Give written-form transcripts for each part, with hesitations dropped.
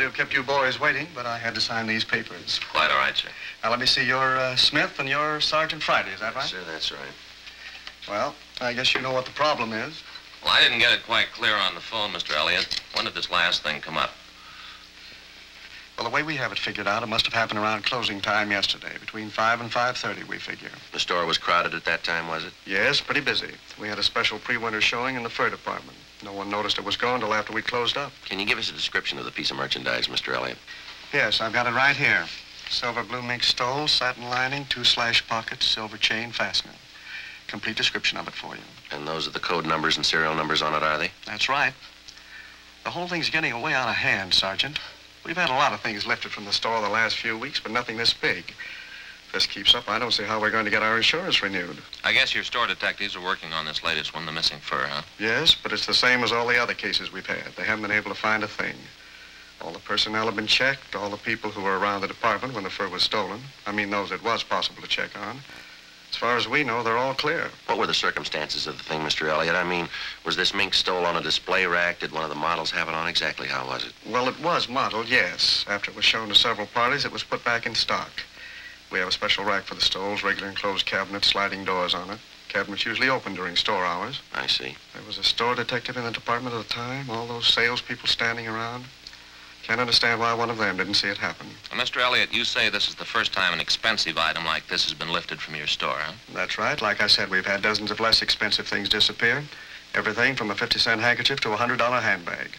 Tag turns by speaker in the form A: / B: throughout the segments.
A: have kept you boys waiting, but I had to sign these papers.
B: Quite all right, sir.
A: Now, let me see. You're Smith and you're Sergeant Friday, is that right?
B: Yes, sir, that's right.
A: Well, I guess you know what the problem is.
B: Well, I didn't get it quite clear on the phone, Mr. Elliott. When did this last thing come up?
A: Well, the way we have it figured out, it must have happened around closing time yesterday, between 5 and 5:30, we figure.
B: The store was crowded at that time, was it?
A: Yes, pretty busy. We had a special pre-winter showing in the fur department. No one noticed it was gone till after we closed up.
B: Can you give us a description of the piece of merchandise, Mr. Elliott?
A: Yes, I've got it right here. Silver blue mink stole, satin lining, 2 slash pockets, silver chain fastening. Complete description of it for you.
B: And those are the code numbers and serial numbers on it, are they?
A: That's right. The whole thing's getting way out of hand, Sergeant. We've had a lot of things lifted from the store the last few weeks, but nothing this big. If this keeps up, I don't see how we're going to get our insurance renewed.
B: I guess your store detectives are working on this latest one, the missing fur, huh?
A: Yes, but it's the same as all the other cases we've had. They haven't been able to find a thing. All the personnel have been checked, all the people who were around the department when the fur was stolen. I mean, those it was possible to check on. As far as we know, they're all clear.
B: What were the circumstances of the thing, Mr. Elliott? I mean, was this mink stole on a display rack? Did one of the models have it on? Exactly how was it?
A: Well, it was modeled, yes. After it was shown to several parties, it was put back in stock. We have a special rack for the stoles, regular enclosed cabinets, sliding doors on it. Cabinets usually open during store hours.
B: I see.
A: There was a store detective in the department at the time, all those salespeople standing around. Can't understand why one of them didn't see it happen.
B: Well, Mr. Elliott, you say this is the first time an expensive item like this has been lifted from your store, huh?
A: That's right. Like I said, we've had dozens of less expensive things disappear. Everything from a 50-cent handkerchief to a $100 handbag.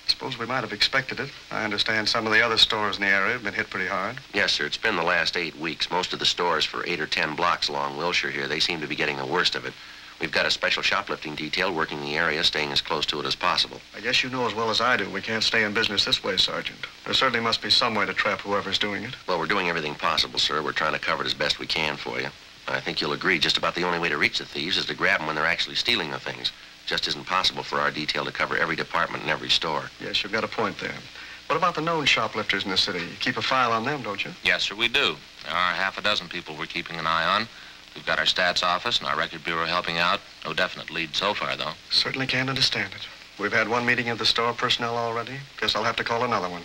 A: Suppose we might have expected it. I understand some of the other stores in the area have been hit pretty hard.
B: Yes, sir. It's been the last 8 weeks. Most of the stores for 8 or 10 blocks along Wilshire here, they seem to be getting the worst of it. We've got a special shoplifting detail working the area, staying as close to it as possible.
A: I guess you know as well as I do we can't stay in business this way, Sergeant. There certainly must be some way to trap whoever's doing it.
B: Well, we're doing everything possible, sir. We're trying to cover it as best we can for you. I think you'll agree just about the only way to reach the thieves is to grab them when they're actually stealing the things. It just isn't possible for our detail to cover every department in every store.
A: Yes, you've got a point there. What about the known shoplifters in the city? You keep a file on them, don't you?
B: Yes, sir, we do. There are half a dozen people we're keeping an eye on. We've got our stats office and our record bureau helping out. No definite lead so far, though.
A: Certainly can't understand it. We've had one meeting of the store personnel already. Guess I'll have to call another one.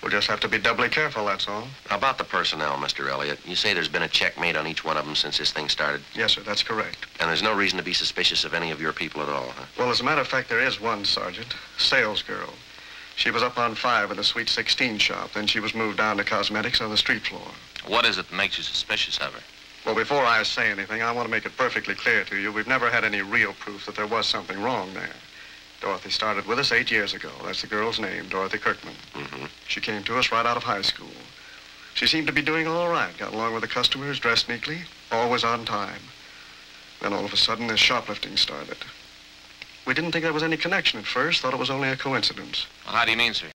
A: We'll just have to be doubly careful, that's all.
B: How about the personnel, Mr. Elliott? You say there's been a check made on each one of them since this thing started?
A: Yes, sir, that's correct.
B: And there's no reason to be suspicious of any of your people at all, huh?
A: Well, as a matter of fact, there is one, Sergeant. Sales girl. She was up on 5 in the Sweet 16 shop. Then she was moved down to cosmetics on the street floor.
B: What is it that makes you suspicious of her?
A: Well, before I say anything, I want to make it perfectly clear to you, we've never had any real proof that there was something wrong there. Dorothy started with us 8 years ago. That's the girl's name, Dorothy Kirkman.
B: Mm-hmm.
A: She came to us right out of high school. She seemed to be doing all right, got along with the customers, dressed neatly, always on time. Then all of a sudden, this shoplifting started. We didn't think there was any connection at first, thought it was only a coincidence.
B: Well, how do you mean, sir?